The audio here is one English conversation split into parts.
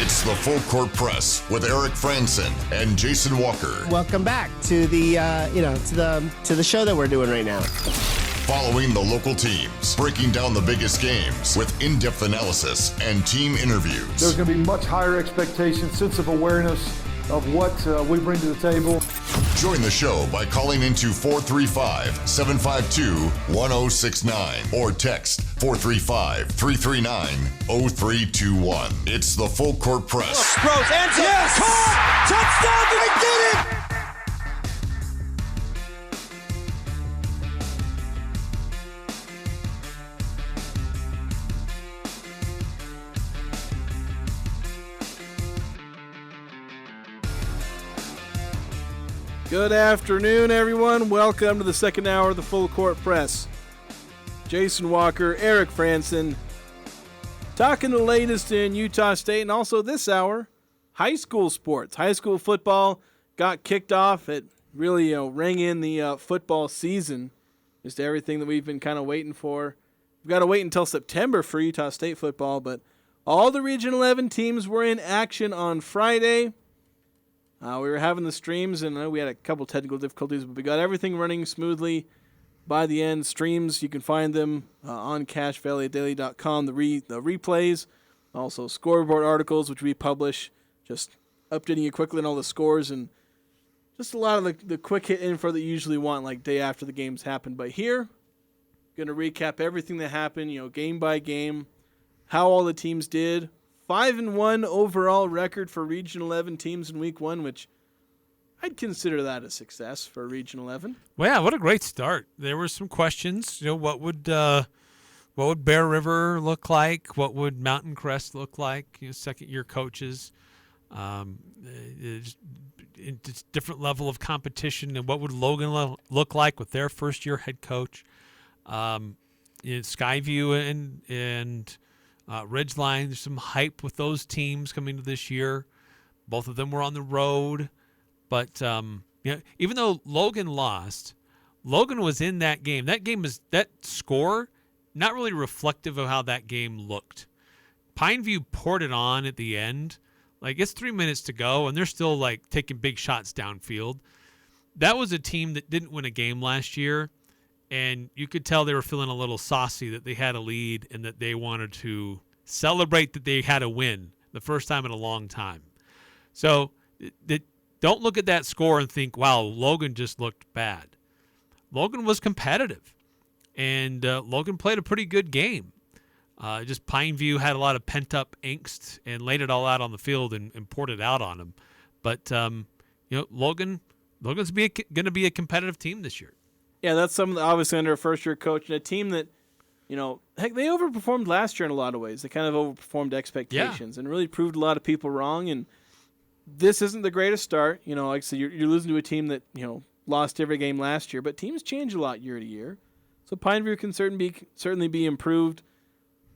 It's the Full Court Press with Eric Frandsen and Jason Walker. Welcome back to the to the show that we're doing right now. Following the local teams, breaking down the biggest games with in-depth analysis and team interviews. There's going to be much higher expectations, sense of awareness of what we bring to the table. Join the show by calling into 435-752-1069 or text 435-339-0321. It's the Full Court Press. Rose, ends up, yes! Caught! Touchdown! They did it! Good afternoon, everyone. Welcome to the second hour of the Full Court Press. Jason Walker, Eric Frandsen, talking the latest in Utah State, and also this hour, high school sports. High school football got kicked off. It really rang in the football season. Just everything that we've been kind of waiting for. We've got to wait until September for Utah State football, but all the Region 11 teams were in action on Friday. We were having the streams, and we had a couple technical difficulties, but we got everything running smoothly by the end. Streams, you can find them on CashValleyDaily.com, the replays, also scoreboard articles, which we publish, just updating you quickly on all the scores, and just a lot of the quick hit info that you usually want, like day after the games happen. But here, going to recap everything that happened, game by game, how all the teams did. 5-1 overall record for Region 11 teams in Week 1, which I'd consider that a success for Region 11. Well, yeah, what a great start. There were some questions. What would Bear River look like? What would Mountain Crest look like? Second-year coaches. It's different level of competition. And what would Logan look like with their first-year head coach? Skyview and Ridgeline, there's some hype with those teams coming to this year. Both of them were on the road. But even though Logan lost, Logan was in that game. That score, not really reflective of how that game looked. Pineview poured it on at the end. It's 3 minutes to go, and they're still taking big shots downfield. That was a team that didn't win a game last year. And you could tell they were feeling a little saucy that they had a lead and that they wanted to celebrate that they had a win the first time in a long time. So don't look at that score and think, wow, Logan just looked bad. Logan was competitive, and Logan played a pretty good game. Just Pineview had a lot of pent-up angst and laid it all out on the field and poured it out on them. But, Logan's going to be a competitive team this year. Yeah, that's something obviously under a first-year coach and a team that, they overperformed last year in a lot of ways. They kind of overperformed expectations and really proved a lot of people wrong. And this isn't the greatest start. Like I said, you're losing to a team that, lost every game last year. But teams change a lot year to year. So Pineview can certainly be improved.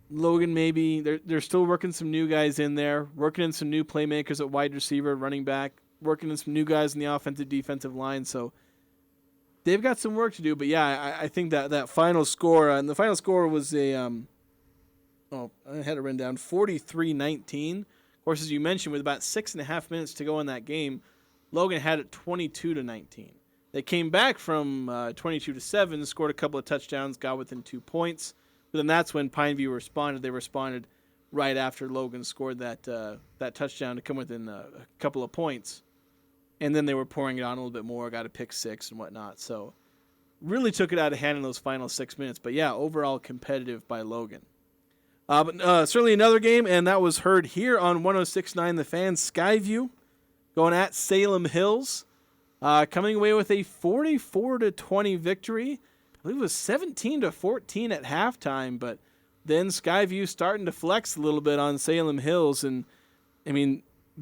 Logan maybe. They're still working some new guys in there, working in some new playmakers at wide receiver, running back, working in some new guys in the offensive, defensive line. So they've got some work to do, but yeah, I think that final score, and the final score was I had it written down, 43-19. Of course, as you mentioned, with about 6.5 minutes to go in that game, Logan had it 22-19. They came back from 22-7, scored a couple of touchdowns, got within 2 points, but then that's when Pineview responded. They responded right after Logan scored that touchdown to come within a couple of points. And then they were pouring it on a little bit more, got a pick six and whatnot. So really took it out of hand in those final 6 minutes. But, yeah, overall competitive by Logan. But certainly another game, and that was heard here on 106.9 The Fan. Skyview going at Salem Hills, coming away with a 44-20 victory. I believe it was 17-14 at halftime, but then Skyview starting to flex a little bit on Salem Hills. And,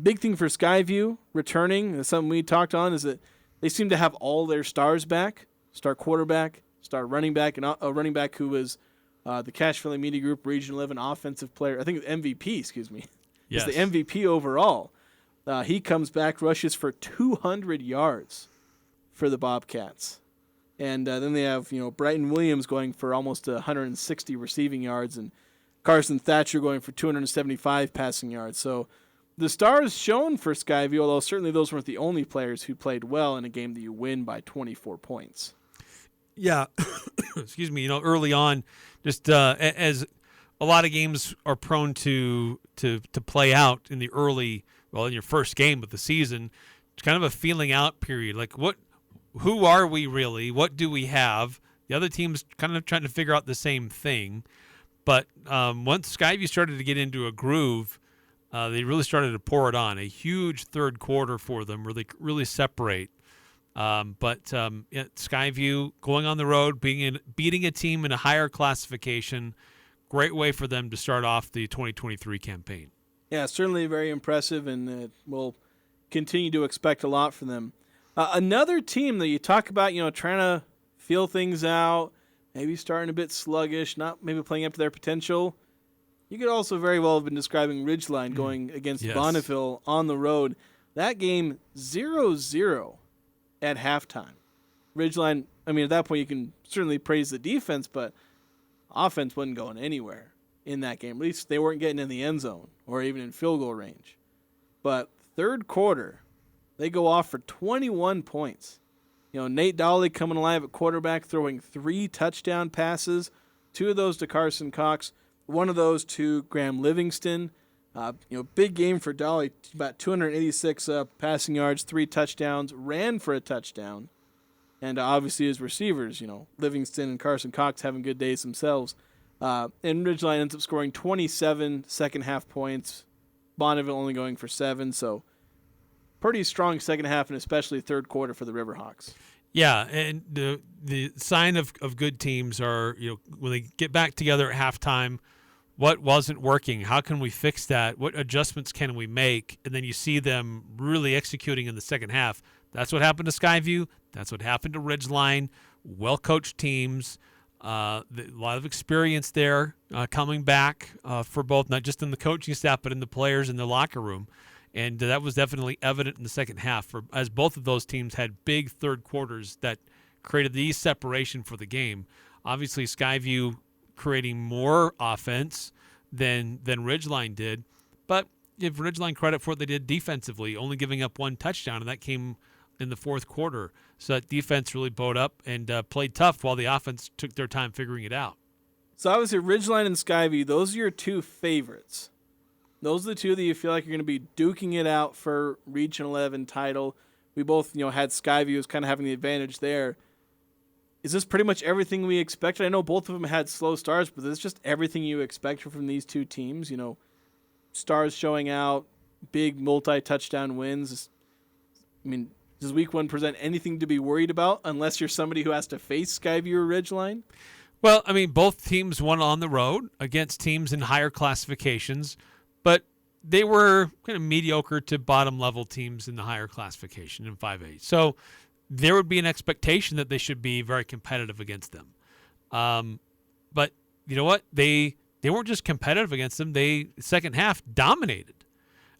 big thing for Skyview returning, something we talked on, is that they seem to have all their stars back. Star quarterback, star running back, and a running back who was the Cache Valley Media Group Region 11 offensive player. I think MVP, excuse me. Yes. He's the MVP overall. He comes back, rushes for 200 yards for the Bobcats. And then they have, Brighton Williams going for almost 160 receiving yards and Carson Thatcher going for 275 passing yards. So the stars shone for Skyview, although certainly those weren't the only players who played well in a game that you win by 24 points. Yeah, excuse me. Early on, just as a lot of games are prone to play out in the in your first game of the season, it's kind of a feeling out period. Like, who are we really? What do we have? The other team's kind of trying to figure out the same thing. But once Skyview started to get into a groove, they really started to pour it on. A huge third quarter for them where they really separate. Skyview going on the road, beating a team in a higher classification, great way for them to start off the 2023 campaign. Yeah, certainly very impressive, and we'll continue to expect a lot from them. Another team that you talk about, trying to feel things out, maybe starting a bit sluggish, not maybe playing up to their potential. You could also very well have been describing Ridgeline going against Bonneville on the road. That game 0-0 at halftime. Ridgeline, at that point you can certainly praise the defense, but offense wasn't going anywhere in that game. At least they weren't getting in the end zone or even in field goal range. But third quarter, they go off for 21 points. Nate Dolly coming alive at quarterback, throwing 3 touchdown passes, 2 of those to Carson Cox, 1 of those to Graham Livingston. Big game for Dolly, about 286 passing yards, 3 touchdowns, ran for a touchdown. And obviously his receivers, Livingston and Carson Cox having good days themselves. And Ridgeline ends up scoring 27 second-half points, Bonneville only going for 7, so pretty strong second half and especially third quarter for the Riverhawks. Yeah, and the sign of good teams are, when they get back together at halftime, what wasn't working? How can we fix that? What adjustments can we make? And then you see them really executing in the second half. That's what happened to Skyview. That's what happened to Ridgeline. Well-coached teams. A lot of experience there coming back for both, not just in the coaching staff, but in the players in the locker room. And that was definitely evident in the second half, as both of those teams had big third quarters that created the separation for the game. Obviously, Skyview creating more offense than Ridgeline did, but give Ridgeline credit for what they did defensively, only giving up 1 touchdown, and that came in the fourth quarter. So that defense really bowed up and played tough while the offense took their time figuring it out. So obviously Ridgeline and Skyview, those are your 2 favorites. Those are the 2 that you feel like you're going to be duking it out for Region 11 title. We both, had Skyview as kind of having the advantage there. Is this pretty much everything we expected? I know both of them had slow starts, but is this just everything you expected from these 2 teams? Stars showing out, big multi-touchdown wins. Does week 1 present anything to be worried about unless you're somebody who has to face Skyview or Ridgeline? Well, both teams won on the road against teams in higher classifications, but they were kind of mediocre to bottom-level teams in the higher classification in 5A. So there would be an expectation that they should be very competitive against them. But you know what? They weren't just competitive against them. They, second half, dominated.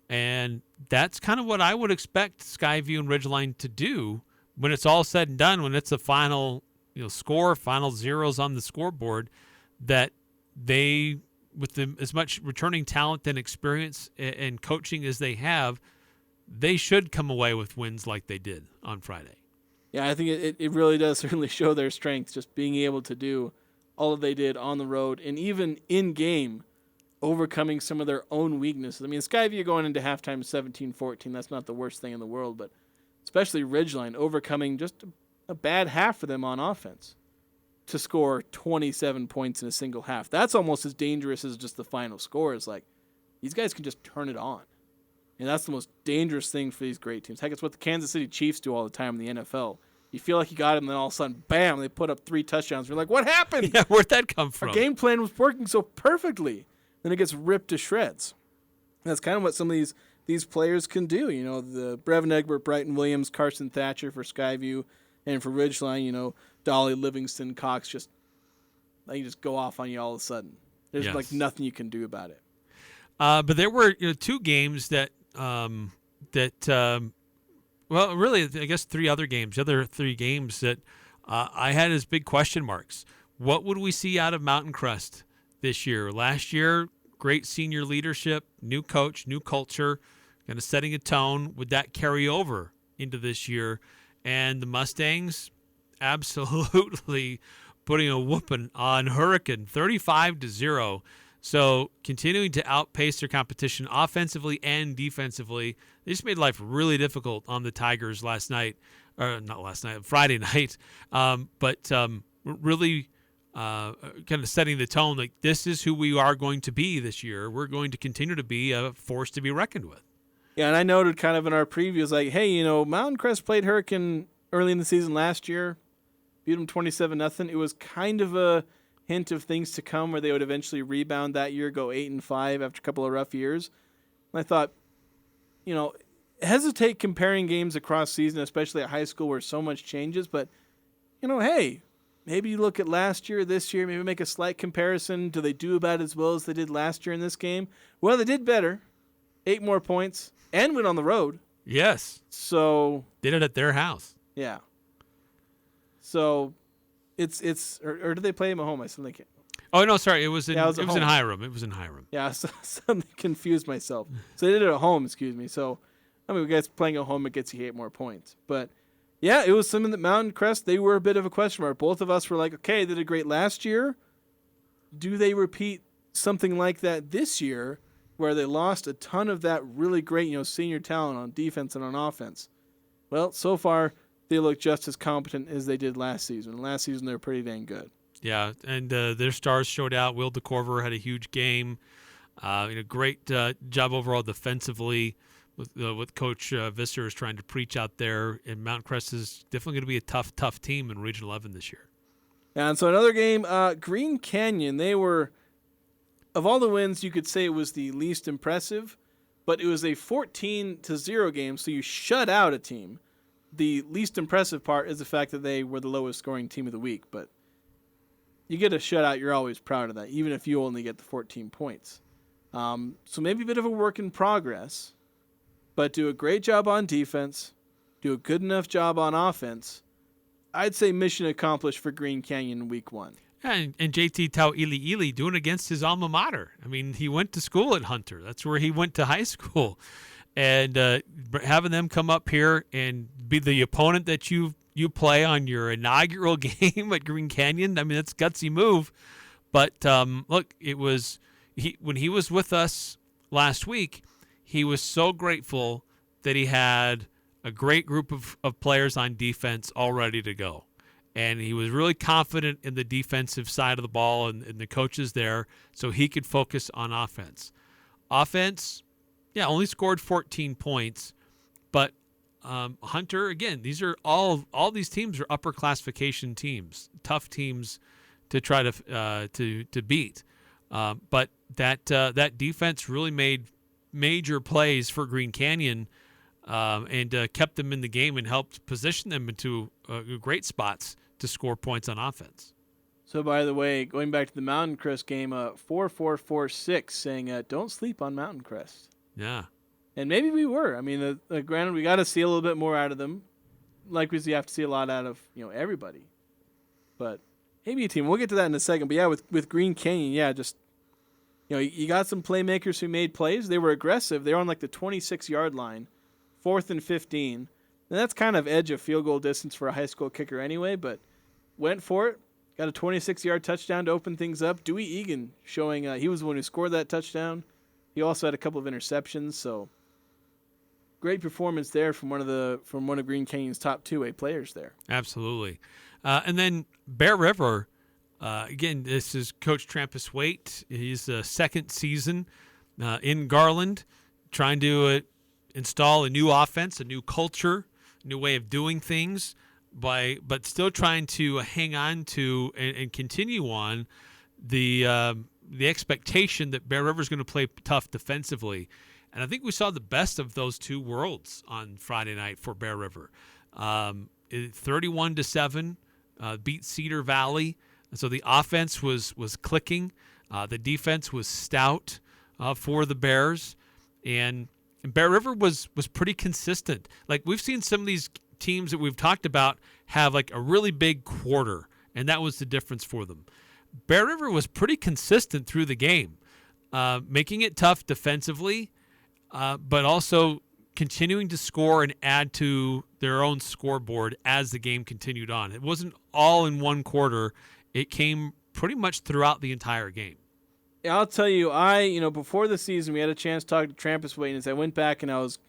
And that's kind of what I would expect Skyview and Ridgeline to do when it's all said and done, when it's a final score, final zeros on the scoreboard, that they, with as much returning talent and experience and coaching as they have, they should come away with wins like they did on Friday. Yeah, I think it really does certainly show their strength, just being able to do all that they did on the road and even in-game overcoming some of their own weaknesses. Skyview going into halftime 17-14, that's not the worst thing in the world, but especially Ridgeline overcoming just a bad half for them on offense to score 27 points in a single half. That's almost as dangerous as just the final score. Is like, these guys can just turn it on. And that's the most dangerous thing for these great teams. Heck, it's what the Kansas City Chiefs do all the time in the NFL. You feel like you got them, and then all of a sudden, bam, they put up 3 touchdowns. You're like, what happened? Yeah, where'd that come from? Our game plan was working so perfectly. Then it gets ripped to shreds. And that's kind of what some of these players can do. The Brevin Egbert, Brighton Williams, Carson Thatcher for Skyview, and for Ridgeline, Dolly, Livingston, Cox, they just go off on you all of a sudden. There's like nothing you can do about it. But there were 2 games that really, I guess 3 other games. The other 3 games that I had as big question marks. What would we see out of Mountain Crest this year? Last year, great senior leadership, new coach, new culture, kind of setting a tone. Would that carry over into this year? And the Mustangs absolutely putting a whooping on Hurricane, 35-0. So continuing to outpace their competition offensively and defensively. They just made life really difficult on the Tigers Friday night. Really kind of setting the tone, like this is who we are going to be this year. We're going to continue to be a force to be reckoned with. Yeah, and I noted kind of in our previews, like, hey, Mountain Crest played Hurricane early in the season last year, beat them 27-0. It was kind of a hint of things to come where they would eventually rebound that year, go 8-5 after a couple of rough years. And I thought, hesitate comparing games across season, especially at high school where so much changes. But, hey, maybe you look at last year, this year, maybe make a slight comparison. Do they do about as well as they did last year in this game? Well, they did better. 8 more points and went on the road. Yes. So did it at their house. Yeah. So it's or did they play him at home? I suddenly can't. Oh no, sorry. It was in in Hiram. It was in Hiram. Yeah, so suddenly confused myself. So they did it at home. Excuse me. So we guys playing at home, it gets you 8 more points. But yeah, it was something that Mountain Crest, they were a bit of a question mark. Both of us were like, okay, they did great last year. Do they repeat something like that this year, where they lost a ton of that really great, senior talent on defense and on offense? Well, so far, they look just as competent as they did last season. Last season, they were pretty dang good. Yeah, and their stars showed out. Will DeCorver had a huge game. Great job overall defensively with Coach Visser is trying to preach out there. And Mountain Crest is definitely going to be a tough team in Region 11 this year. And so another game, Green Canyon, they were, of all the wins, you could say it was the least impressive, but it was a 14-0 game, so you shut out a team. The least impressive part is the fact that they were the lowest scoring team of the week, but you get a shutout, you're always proud of that, even if you only get the 14 points. So maybe a bit of a work in progress, but do a great job on defense, do a good enough job on offense. I'd say mission accomplished for Green Canyon in week 1. And JT Tau Ili doing against his alma mater. I mean, he went to school at Hunter. That's where he went to high school. And having them come up here and be the opponent that you play on your inaugural game at Green Canyon, I mean, that's a gutsy move. But look, it was when he was with us last week, he was so grateful that he had a great group of players on defense all ready to go. And he was really confident in the defensive side of the ball and the coaches there, so he could focus on offense. Offense, yeah, only scored 14 points, but Hunter, again, these are all these teams are upper classification teams, tough teams to try to beat. But that defense really made major plays for Green Canyon and kept them in the game and helped position them into great spots to score points on offense. So, by the way, going back to the Mountain Crest game, 4446 saying, don't sleep on Mountain Crest. Yeah. And maybe we were. I mean, granted, we got to see a little bit more out of them. Likewise, you have to see a lot out of everybody. But maybe a team. We'll get to that in a second. But, yeah, with Green Canyon, yeah, just, you got some playmakers who made plays. They were aggressive. They were on, the 26-yard line, 4th and 15. And that's kind of edge of field goal distance for a high school kicker anyway, but went for it. Got a 26-yard touchdown to open things up. Dewey Egan showing he was the one who scored that touchdown. He also had a couple of interceptions, so great performance there from one of Green Canyon's top 2A players there. Absolutely. And then Bear River, again, this is Coach Trampus Waite. He's second season in Garland, trying to install a new offense, a new culture, a new way of doing things, but still trying to hang on to and continue on the expectation that Bear River is going to play tough defensively. And I think we saw the best of those two worlds on Friday night for Bear River. 31-7, beat Cedar Valley. So the offense was clicking. The defense was stout for the Bears. And Bear River was pretty consistent. Like, we've seen some of these teams that we've talked about have a really big quarter, and that was the difference for them. Bear River was pretty consistent through the game, making it tough defensively, but also continuing to score and add to their own scoreboard as the game continued on. It wasn't all in one quarter. It came pretty much throughout the entire game. Yeah, I'll tell you, before the season, we had a chance to talk to Trampus Wayne. As I went back and I was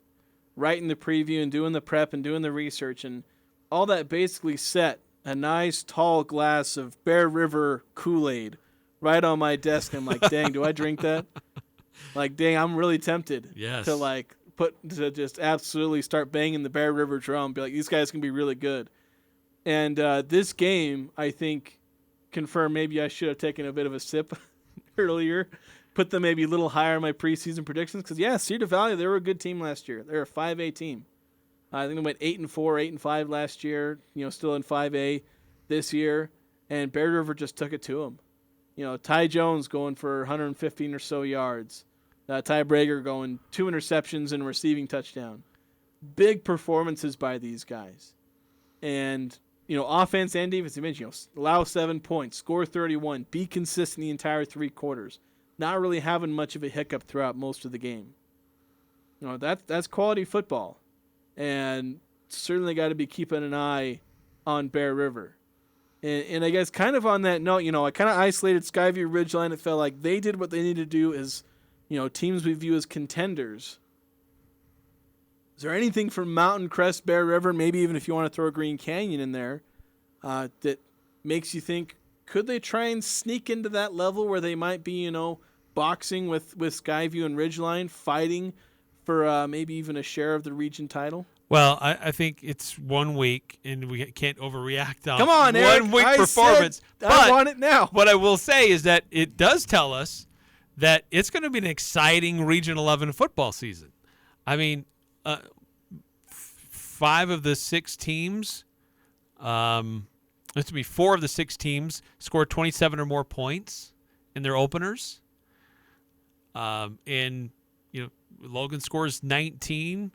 writing the preview and doing the prep and doing the research, and all that basically set a nice tall glass of Bear River Kool-Aid right on my desk. I'm like, dang, do I drink that? Like, dang, I'm really tempted to just absolutely start banging the Bear River drum. Be like, these guys can be really good. And this game, I think, confirmed maybe I should have taken a bit of a sip earlier, put them maybe a little higher in my preseason predictions. Because, Cedar Valley, they were a good team last year. They were a 5A team. I think they went 8-4, 8-5 last year, still in 5A this year. And Bear River just took it to them. Ty Jones going for 115 or so yards. Ty Brager going 2 interceptions and a receiving touchdown. Big performances by these guys. And, offense and defense, you mentioned, allow 7 points, score 31, be consistent the entire 3 quarters. Not really having much of a hiccup throughout most of the game. That's quality football. And certainly got to be keeping an eye on Bear River. And I guess kind of on that note, I kind of isolated Skyview Ridgeline. It felt like they did what they needed to do as, teams we view as contenders. Is there anything from Mountain Crest, Bear River, maybe even if you want to throw Green Canyon in there, that makes you think, could they try and sneak into that level where they might be, boxing with Skyview and Ridgeline, fighting for maybe even a share of the region title? Well, I think it's 1 week, and we can't overreact on Come on, Eric. 1 week performance. I want it now. What I will say is that it does tell us that it's going to be an exciting Region 11 football season. I mean, 5 of the 6 teams, this would be 4 of the 6 teams scored 27 or more points in their openers. And Logan scores 19.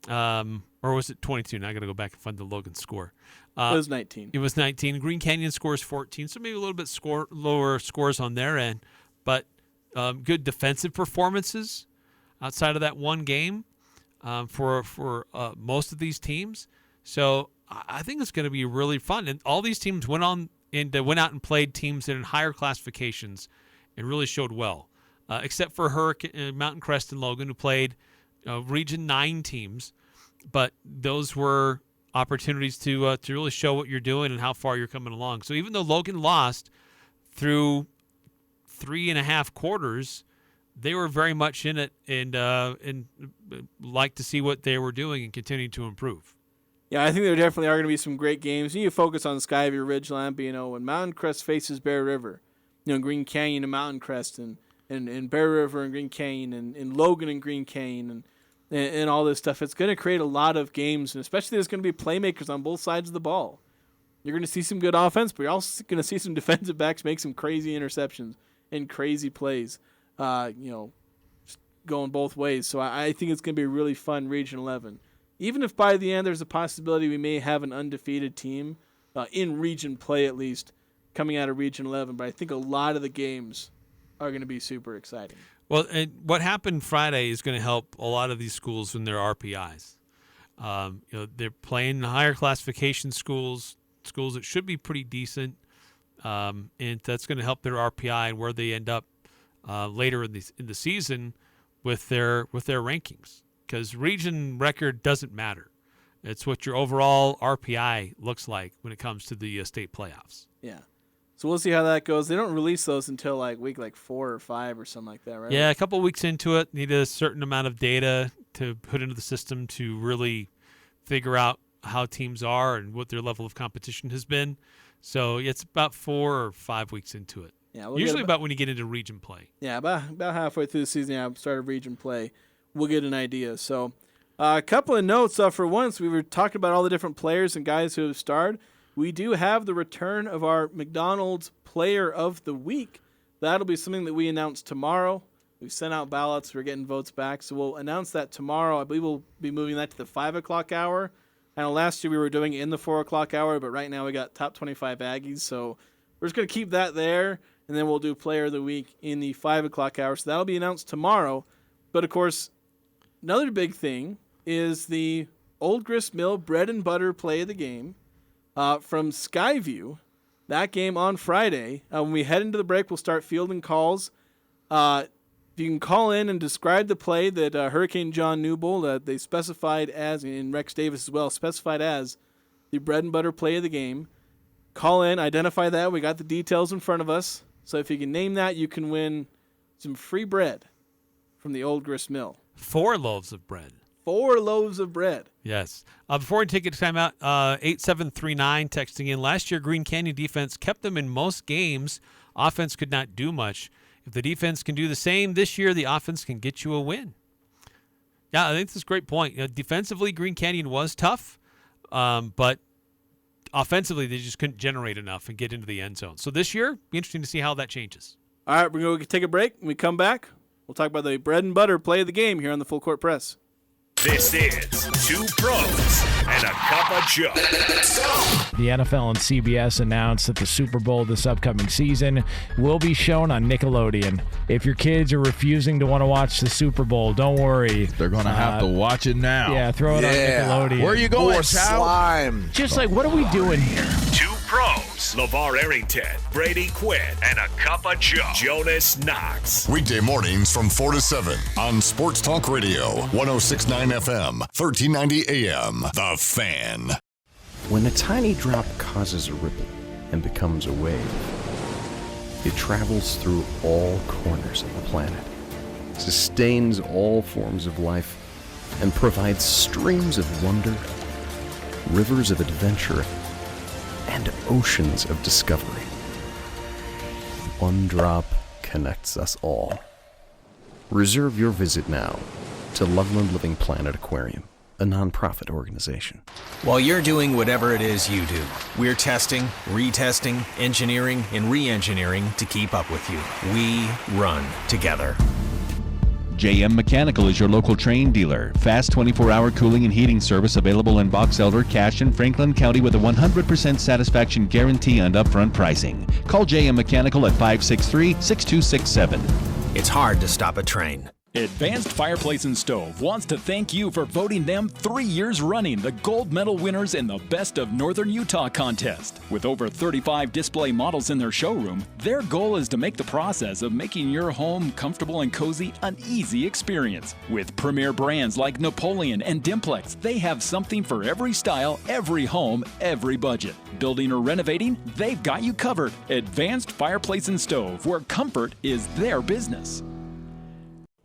Or was it 22? Now I got to go back and find the Logan score. It was 19. It was 19. Green Canyon scores 14, so maybe a little bit lower scores on their end, but good defensive performances outside of that one game for most of these teams. So I think it's going to be really fun. And all these teams went out and played teams in higher classifications and really showed well, except for Hurricane, Mountain Crest and Logan, who played Region 9 teams. But those were opportunities to really show what you're doing and how far you're coming along. So even though Logan lost through 3.5 quarters, they were very much in it and like to see what they were doing and continue to improve. Yeah, I think there definitely are going to be some great games. You focus on Skyview Ridgeline, but, when Mountain Crest faces Bear River, Green Canyon and Mountain Crest and Bear River and Green Canyon and Logan and Green Canyon and all this stuff, it's going to create a lot of games, and especially there's going to be playmakers on both sides of the ball. You're going to see some good offense, but you're also going to see some defensive backs make some crazy interceptions and crazy plays, just going both ways. So I think it's going to be a really fun Region 11. Even if by the end there's a possibility we may have an undefeated team, in region play at least, coming out of Region 11, but I think a lot of the games are going to be super exciting. Well, and what happened Friday is going to help a lot of these schools in their RPIs. They're playing higher classification schools that should be pretty decent, and that's going to help their RPI and where they end up later in the season with their rankings. Because region record doesn't matter. It's what your overall RPI looks like when it comes to the state playoffs. Yeah. So we'll see how that goes. They don't release those until week 4 or 5 or something like that, right? Yeah, a couple weeks into it, need a certain amount of data to put into the system to really figure out how teams are and what their level of competition has been. So it's about 4 or 5 weeks into it. Yeah, usually about when you get into region play. Yeah, about halfway through the season, started region play, we'll get an idea. So a couple of notes. For once, we were talking about all the different players and guys who have starred. We do have the return of our McDonald's Player of the Week. That'll be something that we announce tomorrow. We've sent out ballots. We're getting votes back. So we'll announce that tomorrow. I believe we'll be moving that to the 5 o'clock hour. I know last year we were doing it in the 4 o'clock hour, but right now we got top 25 Aggies. So we're just going to keep that there, and then we'll do Player of the Week in the 5 o'clock hour. So that'll be announced tomorrow. But, of course, another big thing is the Old Grist Mill bread and butter play of the game from Skyview. That game on Friday. When we head into the break, we'll start fielding calls. You can call in and describe the play that Hurricane John Newbold, they specified as, and Rex Davis as well, specified as the bread and butter play of the game. Call in, identify that. We got the details in front of us. So if you can name that, you can win some free bread from the Old Grist Mill. 4 loaves of bread. 4 loaves of bread. Yes. Before we take a timeout, 8739 texting in. Last year, Green Canyon defense kept them in most games. Offense could not do much. If the defense can do the same this year, the offense can get you a win. Yeah, I think that's a great point. Defensively, Green Canyon was tough, but offensively, they just couldn't generate enough and get into the end zone. So this year, be interesting to see how that changes. All right, we're going to take a break. When we come back, we'll talk about the bread and butter play of the game here on the Full Court Press. This is 2 Pros and a Cup of Joe. The NFL and CBS announced that the Super Bowl this upcoming season will be shown on Nickelodeon. If your kids are refusing to want to watch the Super Bowl, don't worry. They're going to have to watch it now. Yeah, throw it on Nickelodeon. Where are you going, More slime. Just like, what are we doing here? 2 Pros, LeVar Arrington, Brady Quinn, and a Cup of Joe, Jonas Knox. Weekday mornings from 4 to 7 on Sports Talk Radio, 106.9 FM, 1390 AM. The Fan. When a tiny drop causes a ripple and becomes a wave, it travels through all corners of the planet, sustains all forms of life, and provides streams of wonder, rivers of adventure, and oceans of discovery. One drop connects us all. Reserve your visit now to Loveland Living Planet Aquarium, a nonprofit organization. While you're doing whatever it is you do, we're testing, retesting, engineering, and re-engineering to keep up with you. We run together. JM Mechanical is your local Trane dealer. Fast 24-hour cooling and heating service available in Box Elder, Cache, and Franklin County with a 100% satisfaction guarantee and upfront pricing. Call JM Mechanical at 563-6267. It's hard to stop a train. Advanced Fireplace and Stove wants to thank you for voting them 3 years running the gold medal winners in the Best of Northern Utah contest. With over 35 display models in their showroom, their goal is to make the process of making your home comfortable and cozy an easy experience. With premier brands like Napoleon and Dimplex, they have something for every style, every home, every budget. Building or renovating, they've got you covered. Advanced Fireplace and Stove, where comfort is their business.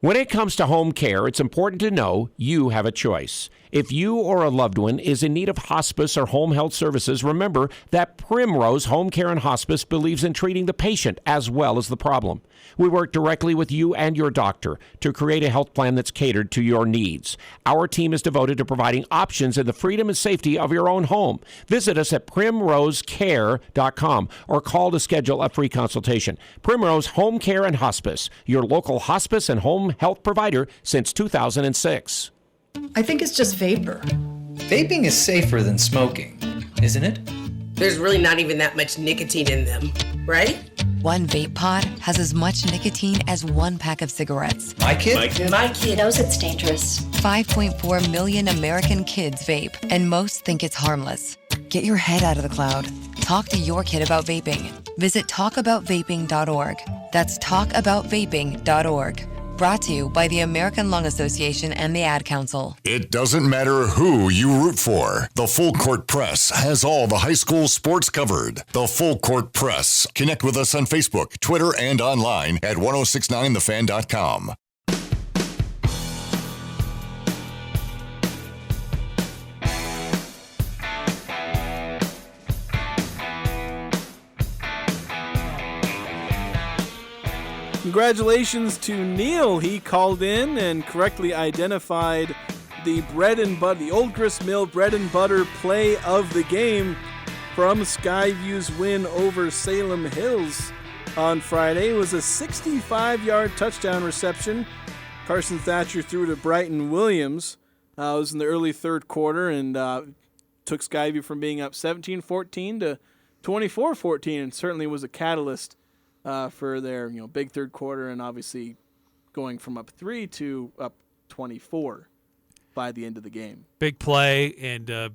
When it comes to home care, it's important to know you have a choice. If you or a loved one is in need of hospice or home health services, remember that Primrose Home Care and Hospice believes in treating the patient as well as the problem. We work directly with you and your doctor to create a health plan that's catered to your needs. Our team is devoted to providing options in the freedom and safety of your own home. Visit us at primrosecare.com or call to schedule a free consultation. Primrose Home Care and Hospice, your local hospice and home health provider since 2006. I think it's just vapor. Vaping is safer than smoking, isn't it? There's really not even that much nicotine in them, right? One vape pod has as much nicotine as 1 pack of cigarettes. My kid knows it's dangerous. 5.4 million American kids vape, and most think it's harmless. Get your head out of the cloud. Talk to your kid about vaping. Visit talkaboutvaping.org. That's talkaboutvaping.org. Brought to you by the American Lung Association and the Ad Council. It doesn't matter who you root for. The Full Court Press has all the high school sports covered. The Full Court Press. Connect with us on Facebook, Twitter, and online at 1069thefan.com. Congratulations to Neil. He called in and correctly identified the bread and butter, the Old Grist Mill bread and butter play of the game from Skyview's win over Salem Hills on Friday. It was a 65-yard touchdown reception. Carson Thatcher threw to Brighton Williams. It was in the early third quarter and took Skyview from being up 17-14 to 24-14, and certainly was a catalyst for their big third quarter, and obviously going from up 3 to up 24 by the end of the game. Big play and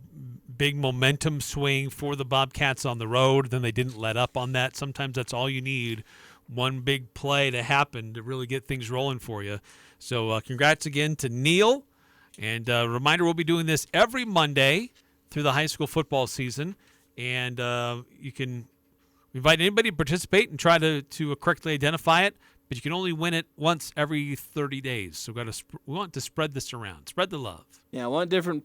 big momentum swing for the Bobcats on the road. Then they didn't let up on that. Sometimes that's all you need, one big play to happen to really get things rolling for you. So congrats again to Neil. And reminder, we'll be doing this every Monday through the high school football season. And you can invite anybody to participate and try to correctly identify it. But you can only win it once every 30 days. So we want to spread this around. Spread the love. Yeah, want different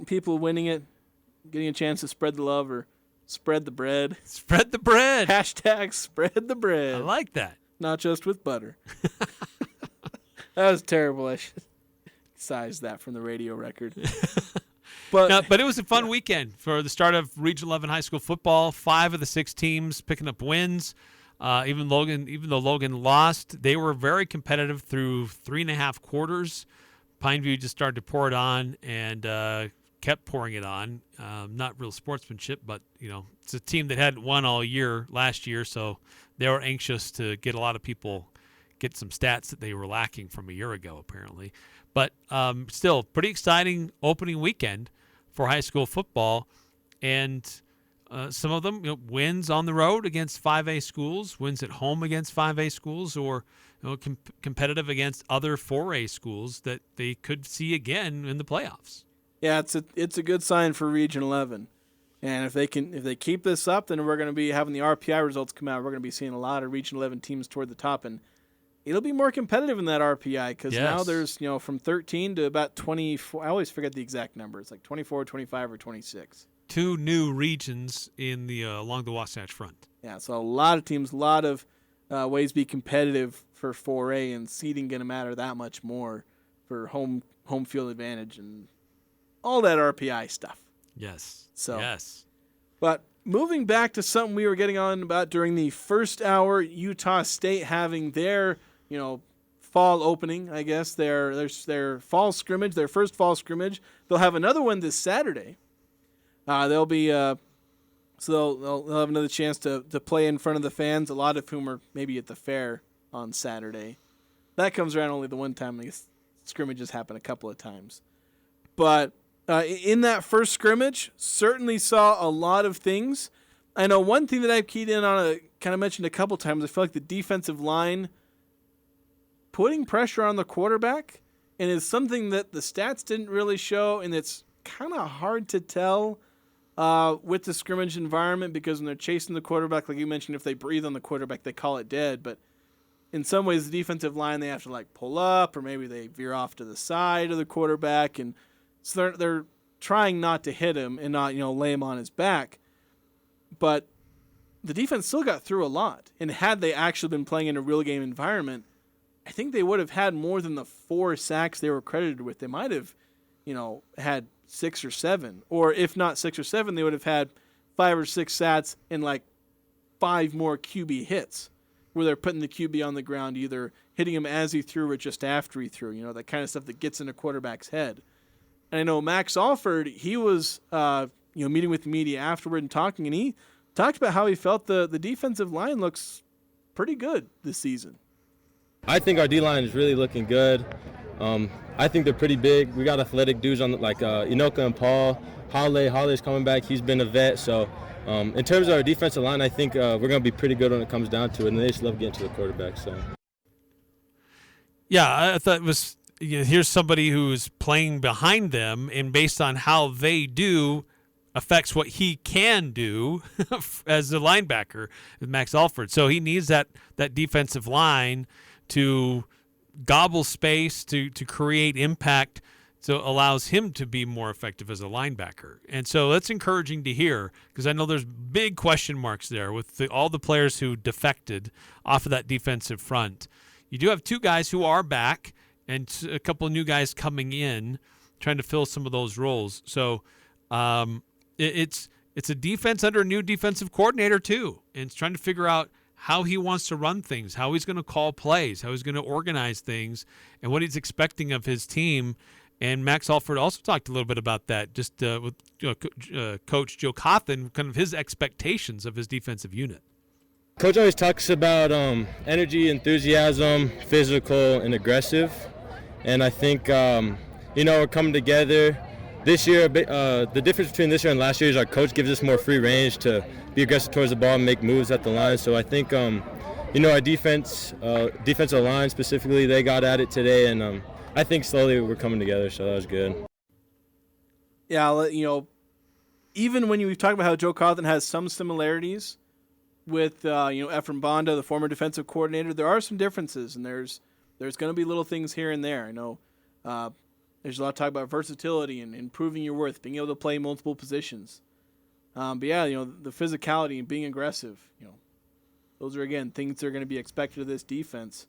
people winning it, getting a chance to spread the love or spread the bread. Spread the bread. Hashtag spread the bread. I like that. Not just with butter. That was terrible. I should size that from the radio record. But it was a fun weekend for the start of Region 11 high school football. 5 of the 6 teams picking up wins. Even though Logan lost, they were very competitive through 3.5 quarters. Pineview just started to pour it on and kept pouring it on. Not real sportsmanship, but it's a team that hadn't won all year last year, so they were anxious to get a lot of people get some stats that they were lacking from a year ago, apparently. But still, pretty exciting opening weekend for high school football, and some of them wins on the road against 5A schools, wins at home against 5A schools, or competitive against other 4A schools that they could see again in the playoffs. Yeah, it's a good sign for Region 11, and if they keep this up, then we're going to be having the RPI results come out. We're going to be seeing a lot of Region 11 teams toward the top, and it'll be more competitive in that RPI because now there's from 13 to about 24. I always forget the exact number. It's like 24, 25, or 26. 2 new regions in the along the Wasatch Front. Yeah, so a lot of teams, a lot of ways to be competitive for 4A, and seeding going to matter that much more for home field advantage and all that RPI stuff. Yes. Yes. But moving back to something we were getting on about during the first hour, Utah State having their fall opening, I guess, their fall scrimmage, their first fall scrimmage. They'll have another one this Saturday. They'll have another chance to play in front of the fans, a lot of whom are maybe at the fair on Saturday. That comes around only the one time. These scrimmages happen a couple of times. But in that first scrimmage, certainly saw a lot of things. I know one thing that I've keyed in on, kind of mentioned a couple times, I feel like the defensive line putting pressure on the quarterback, and it's something that the stats didn't really show, and it's kind of hard to tell with the scrimmage environment because when they're chasing the quarterback, like you mentioned, if they breathe on the quarterback, they call it dead. But in some ways, the defensive line, they have to pull up, or maybe they veer off to the side of the quarterback, and so they're trying not to hit him and not lay him on his back. But the defense still got through a lot, and had they actually been playing in a real game environment, I think they would have had more than the 4 sacks they were credited with. They might have, had 6 or 7, or if not 6 or 7, they would have had 5 or 6 sacks and 5 more QB hits, where they're putting the QB on the ground, either hitting him as he threw or just after he threw. That kind of stuff that gets in a quarterback's head. And I know Max Alford, he was meeting with the media afterward and talking, and he talked about how he felt the defensive line looks pretty good this season. I think our D-line is really looking good. I think they're pretty big. We got athletic dudes on Inoka and Paul. Holly's coming back. He's been a vet. So in terms of our defensive line, I think we're going to be pretty good when it comes down to it, and they just love getting to the quarterback. So. Yeah, I thought it was here's somebody who's playing behind them, and based on how they do affects what he can do as a linebacker with Max Alford. So he needs that defensive line to gobble space, to create impact, so it allows him to be more effective as a linebacker. And so that's encouraging to hear, because I know there's big question marks there with all the players who defected off of that defensive front. You do have 2 guys who are back and a couple of new guys coming in trying to fill some of those roles. So it's a defense under a new defensive coordinator too, and it's trying to figure out how he wants to run things, how he's going to call plays, how he's going to organize things, and what he's expecting of his team. And Max Alford also talked a little bit about that, just with Coach Joe Cawthon, kind of his expectations of his defensive unit. Coach always talks about energy, enthusiasm, physical, and aggressive. and I think we're coming together. This year, the difference between this year and last year is our coach gives us more free range to be aggressive towards the ball and make moves at the line. So I think, our defensive line specifically, they got at it today, and I think slowly we're coming together, so that was good. Yeah, even when we've talked about how Joe Cawthon has some similarities with, Ephraim Bonda, the former defensive coordinator, there are some differences, and there's going to be little things here and there. I know there's a lot of talk about versatility and improving your worth, being able to play multiple positions. But yeah, the physicality and being aggressive, those are, again, things that are going to be expected of this defense.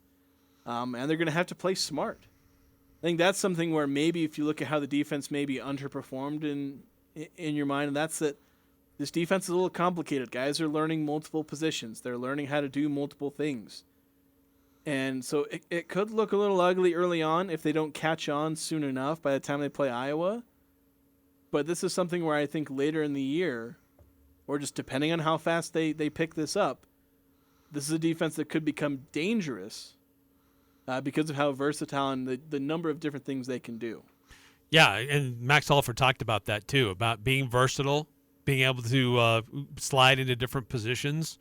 And they're going to have to play smart. I think that's something where maybe if you look at how the defense maybe underperformed in your mind, and that's that this defense is a little complicated. Guys are learning multiple positions. They're learning how to do multiple things. And so it could look a little ugly early on if they don't catch on soon enough by the time they play Iowa. But this is something where I think later in the year, or just depending on how fast they pick this up, this is a defense that could become dangerous because of how versatile and the number of different things they can do. Yeah, and Max Alford talked about that too, about being versatile, being able to slide into different positions.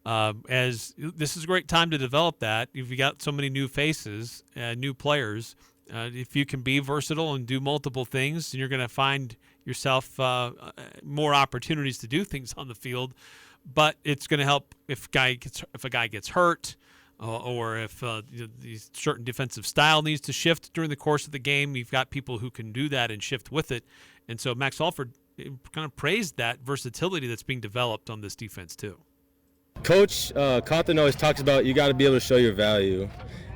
As this is a great time to develop that. If you got so many new faces, new players, if you can be versatile and do multiple things, then you're going to find yourself more opportunities to do things on the field. But it's going to help if a guy gets hurt, or if the certain defensive style needs to shift during the course of the game. You've got people who can do that and shift with it. And so Max Alford kind of praised that versatility that's being developed on this defense too. Coach Cawthon always talks about you got to be able to show your value.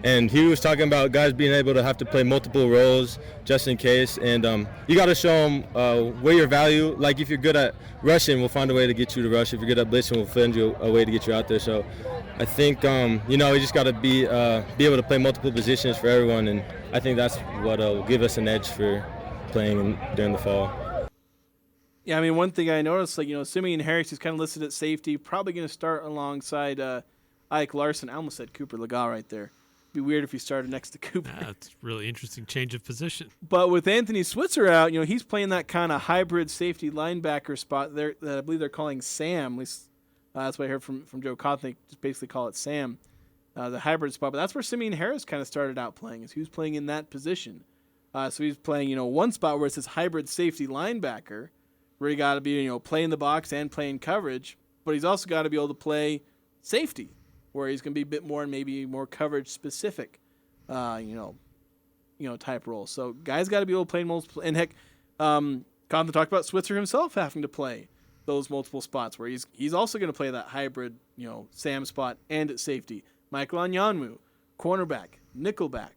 And he was talking about guys being able to have to play multiple roles just in case. And you got to show them where your value, like if you're good at rushing, we'll find a way to get you to rush. If you're good at blitzing, we'll find you a way to get you out there. So I think, you just got to be able to play multiple positions for everyone. And I think that's what will give us an edge for playing during the fall. Yeah, I mean, one thing I noticed, Simeon Harris is kind of listed at safety, probably going to start alongside Ike Larson. I almost said Cooper Legas right there. It'd be weird if he started next to Cooper. That's really interesting change of position. But with Anthony Switzer out, he's playing that kind of hybrid safety linebacker spot there that I believe they're calling Sam. At least that's what I heard from Joe Cawthon. They just basically call it Sam, the hybrid spot. But that's where Simeon Harris kind of started out playing, is he was playing in that position. So he's playing, one spot where it's this hybrid safety linebacker, where you got to be, playing the box and playing coverage, but he's also got to be able to play safety, where he's going to be a bit more and maybe more coverage specific, type role. So guys got to be able to play multiple. And heck, Cawthon talked about Switzer himself having to play those multiple spots, where he's also going to play that hybrid, Sam spot and at safety. Michael Onyanwu, cornerback, nickelback.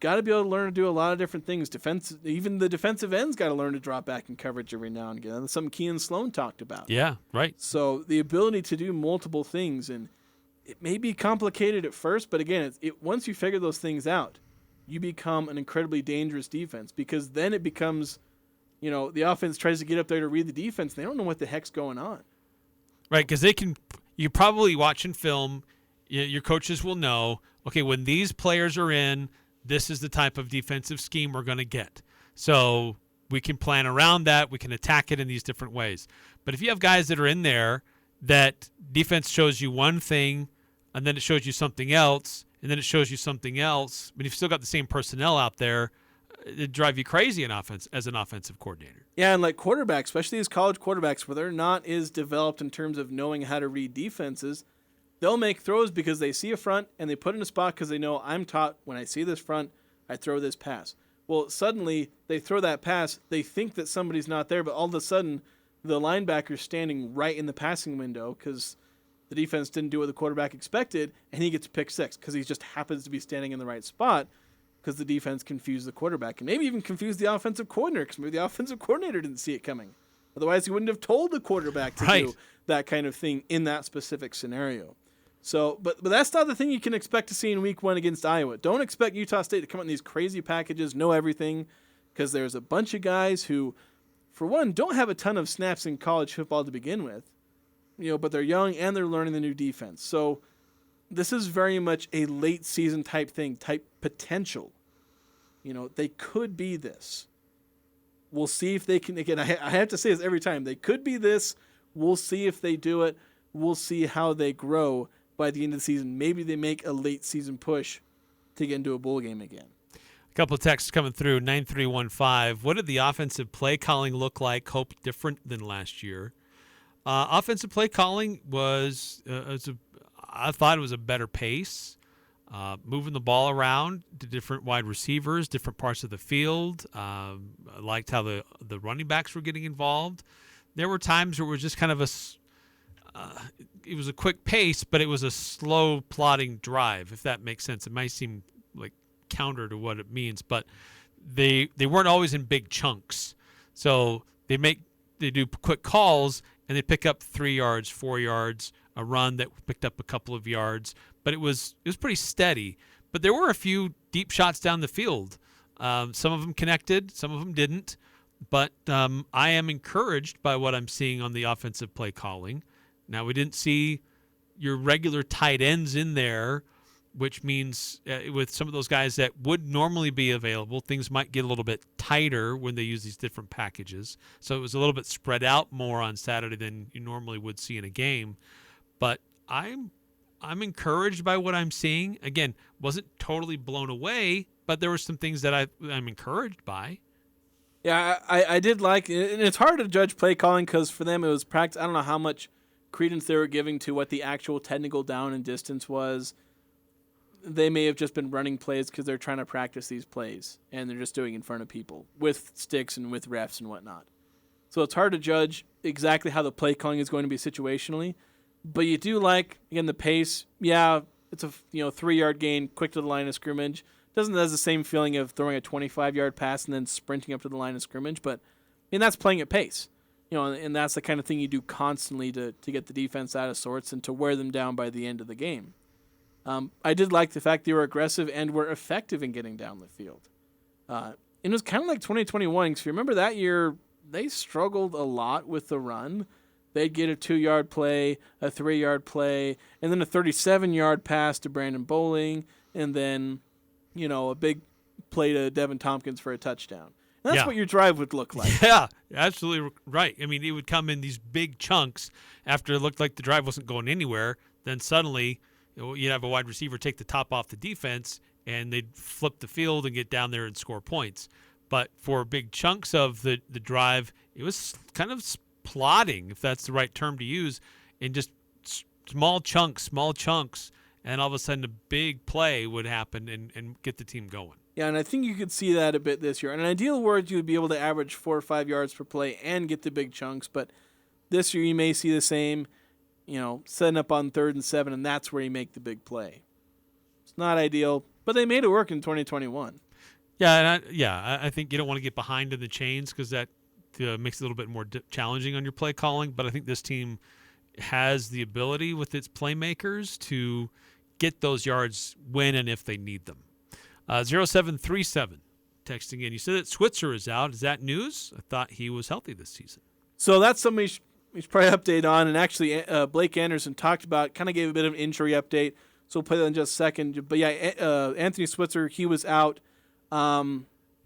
Got to be able to learn to do a lot of different things. Even the defensive ends got to learn to drop back in coverage every now and again. That's something Kean Sloan talked about. Yeah, right. So the ability to do multiple things, and it may be complicated at first, but again, once you figure those things out, you become an incredibly dangerous defense, because then it becomes, the offense tries to get up there to read the defense, and they don't know what the heck's going on. Right, because you're probably watching film, your coaches will know, okay, when these players are in, this is the type of defensive scheme we're going to get. So we can plan around that. We can attack it in these different ways. But if you have guys that are in there that defense shows you one thing, and then it shows you something else, and then it shows you something else, but you've still got the same personnel out there, it'd drive you crazy as an offensive coordinator. Yeah, and like quarterbacks, especially these college quarterbacks, where they're not as developed in terms of knowing how to read defenses, they'll make throws because they see a front and they put in a spot because they know, I'm taught when I see this front, I throw this pass. Well, suddenly they throw that pass, they think that somebody's not there, but all of a sudden the linebacker's standing right in the passing window because the defense didn't do what the quarterback expected, and he gets pick six because he just happens to be standing in the right spot because the defense confused the quarterback and maybe even confused the offensive coordinator because maybe the offensive coordinator didn't see it coming. Otherwise, he wouldn't have told the quarterback to do that kind of thing in that specific scenario. So, but that's not the thing you can expect to see in week one against Iowa. Don't expect Utah State to come out in these crazy packages, know everything, because there's a bunch of guys who, for one, don't have a ton of snaps in college football to begin with, but they're young and they're learning the new defense. So this is very much a late season type thing, type potential They could be this. We'll see if they can. Again, I have to say this every time. They could be this. We'll see if they do it. We'll see how they grow by the end of the season. Maybe they make a late season push to get into a bowl game again. A couple of texts coming through. 9315. What did the offensive play calling look like? Hope different than last year. Offensive play calling was, I thought it was a better pace. Moving the ball around to different wide receivers, different parts of the field. I liked how the running backs were getting involved. There were times where it was just kind of it was a quick pace, but it was a slow plodding drive, if that makes sense. It might seem like counter to what it means, but they weren't always in big chunks. So they do quick calls, and they pick up 3 yards, 4 yards, a run that picked up a couple of yards, but it was pretty steady. But there were a few deep shots down the field. Some of them connected, some of them didn't. But I am encouraged by what I'm seeing on the offensive play calling. Now, we didn't see your regular tight ends in there, which means with some of those guys that would normally be available, things might get a little bit tighter when they use these different packages. So it was a little bit spread out more on Saturday than you normally would see in a game. But I'm encouraged by what I'm seeing. Again, wasn't totally blown away, but there were some things that I'm encouraged by. Yeah, I did like it. And it's hard to judge play calling because for them it was practice. I don't know how much credence they were giving to what the actual technical down and distance was. They may have just been running plays because they're trying to practice these plays, and they're just doing it in front of people with sticks and with refs and whatnot. So it's hard to judge exactly how the play calling is going to be situationally. But you do like, again, the pace. Yeah, it's a 3-yard gain, quick to the line of scrimmage. Doesn't have the same feeling of throwing a 25-yard pass and then sprinting up to the line of scrimmage, but that's playing at pace. And that's the kind of thing you do constantly to get the defense out of sorts and to wear them down by the end of the game. I did like the fact they were aggressive and were effective in getting down the field. And it was kind of like 2021, because if you remember that year, they struggled a lot with the run. They'd get a 2-yard play, a 3-yard play, and then a 37-yard pass to Brandon Bowling, and then a big play to Devin Tompkins for a touchdown. And that's what your drive would look like. Yeah, absolutely right. I mean, it would come in these big chunks after it looked like the drive wasn't going anywhere. Then suddenly you'd have a wide receiver take the top off the defense, and they'd flip the field and get down there and score points. But for big chunks of the drive, it was kind of plodding, if that's the right term to use, in just small chunks, and all of a sudden a big play would happen and get the team going. Yeah, and I think you could see that a bit this year. In an ideal world, you would be able to average 4 or 5 yards per play and get the big chunks, but this year you may see the same, setting up on 3rd and 7, and that's where you make the big play. It's not ideal, but they made it work in 2021. Yeah, and I think you don't want to get behind in the chains because that makes it a little bit more challenging on your play calling, but I think this team has the ability with its playmakers to get those yards when and if they need them. 0737 texting in. You said that Switzer is out. Is that news? I thought he was healthy this season. So that's something we should probably update on. And actually, Blake Anderson talked about, kind of gave a bit of an injury update. So we'll play that in just a second. But yeah, Anthony Switzer, he was out.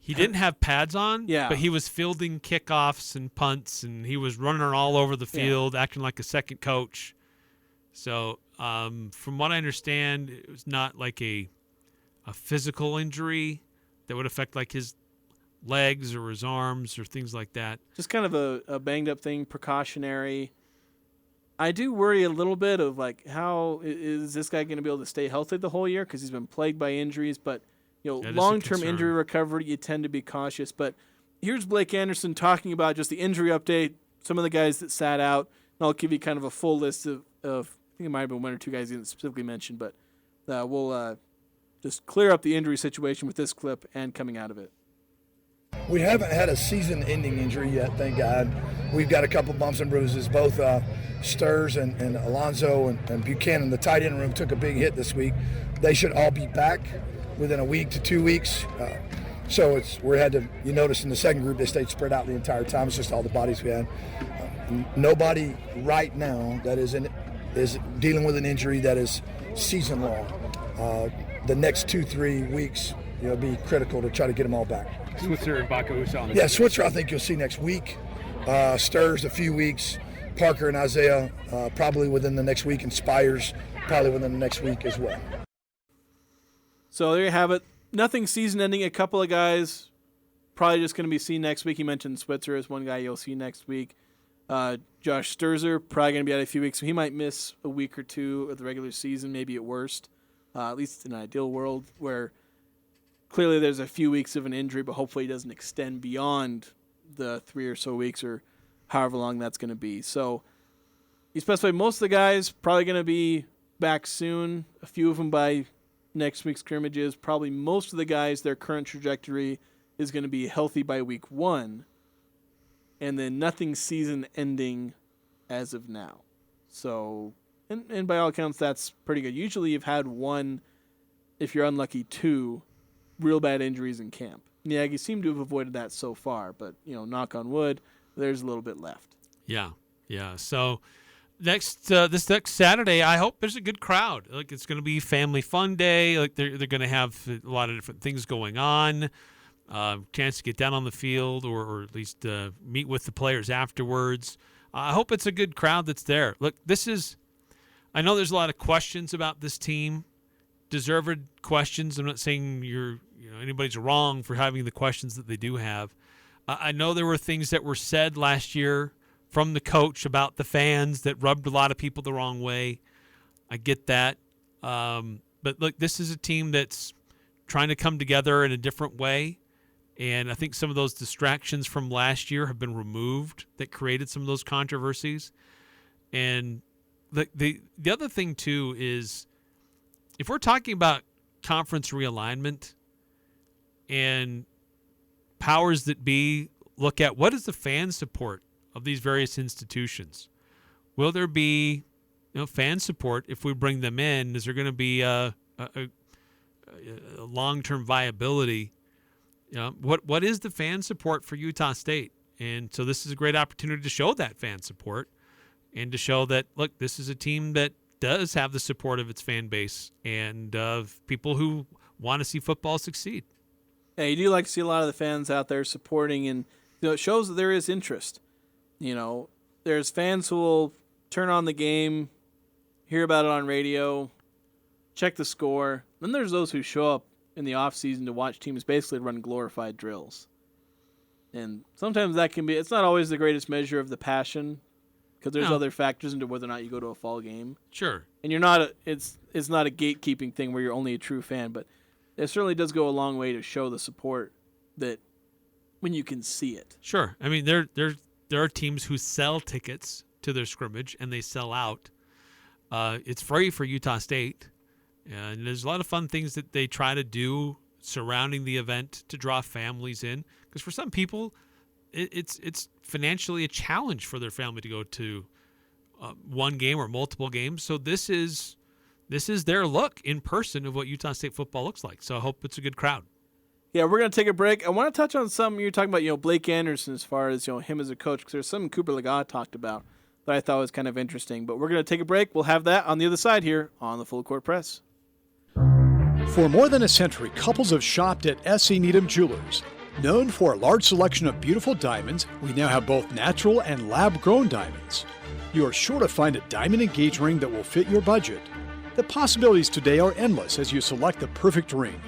He didn't have pads on, yeah, but he was fielding kickoffs and punts, and he was running all over the field, acting like a second coach. So from what I understand, it was not like a physical injury that would affect like his legs or his arms or things like that. Just kind of a banged up thing, precautionary. I do worry a little bit of like, how is this guy going to be able to stay healthy the whole year? Because he's been plagued by injuries, but long-term injury recovery, you tend to be cautious. But here's Blake Anderson talking about just the injury update, some of the guys that sat out, and I'll give you kind of a full list of I think it might have been 1 or 2 guys he didn't specifically mention, but we'll just clear up the injury situation with this clip and coming out of it. We haven't had a season-ending injury yet, thank God. We've got a couple bumps and bruises. Both Sturz and Alonzo and Buchanan, the tight end room, took a big hit this week. They should all be back within a week to 2 weeks. So you notice in the second group, they stayed spread out the entire time. It's just all the bodies we had. Nobody right now that is dealing with an injury that is season long. The next 2-3 weeks, it'll be critical to try to get them all back. Switzer and Baca on. Yeah, Switzer I think you'll see next week. Stirs a few weeks. Parker and Isaiah probably within the next week, and Spires probably within the next week as well. So there you have it. Nothing season-ending. A couple of guys probably just going to be seen next week. You mentioned Switzer as one guy you'll see next week. Josh Sturzer probably going to be out a few weeks, so he might miss a week or two of the regular season, maybe at worst. At least in an ideal world where clearly there's a few weeks of an injury, but hopefully it doesn't extend beyond the 3 or so weeks or however long that's going to be. So you specified most of the guys probably going to be back soon, a few of them by next week's scrimmages. Probably most of the guys, their current trajectory is going to be healthy by week 1, and then nothing season ending as of now. So, and by all accounts, that's pretty good. Usually you've had 1, if you're unlucky, 2 real bad injuries in camp. And the Aggies seem to have avoided that so far, but, knock on wood, there's a little bit left. Yeah. So this next Saturday, I hope there's a good crowd. Like, it's going to be family fun day. Like, they're going to have a lot of different things going on. Chance to get down on the field or at least meet with the players afterwards. I hope it's a good crowd that's there. Look, I know there's a lot of questions about this team, deserved questions. I'm not saying anybody's wrong for having the questions that they do have. I know there were things that were said last year from the coach about the fans that rubbed a lot of people the wrong way. I get that. But look, this is a team that's trying to come together in a different way. And I think some of those distractions from last year have been removed that created some of those controversies. And the other thing, too, is if we're talking about conference realignment and powers that be look at what is the fan support of these various institutions. Will there be fan support if we bring them in? Is there going to be a long-term viability? What is the fan support for Utah State? And so this is a great opportunity to show that fan support and to show that, look, this is a team that does have the support of its fan base and of people who want to see football succeed. Yeah, you do like to see a lot of the fans out there supporting, and it shows that there is interest. There's fans who will turn on the game, hear about it on radio, check the score. Then there's those who show up in the off season to watch teams basically run glorified drills. And sometimes that can be, it's not always the greatest measure of the passion because there's other factors into whether or not you go to a fall game. Sure. And you're not, it's not a gatekeeping thing where you're only a true fan, but it certainly does go a long way to show the support that when you can see it. Sure. I mean, there are teams who sell tickets to their scrimmage and they sell out. It's free for Utah State. And there's a lot of fun things that they try to do surrounding the event to draw families in. Because for some people, it's financially a challenge for their family to go to one game or multiple games. So this is their look in person of what Utah State football looks like. So I hope it's a good crowd. Yeah, we're going to take a break. I want to touch on something you're talking about, Blake Anderson, as far as, him as a coach, because there's something Cooper Legas talked about that I thought was kind of interesting. But we're going to take a break. We'll have that on the other side here on the Full Court Press. For more than a century, couples have shopped at S.E. Needham Jewelers. Known for a large selection of beautiful diamonds, we now have both natural and lab-grown diamonds. You are sure to find a diamond engagement ring that will fit your budget. The possibilities today are endless as you select the perfect ring.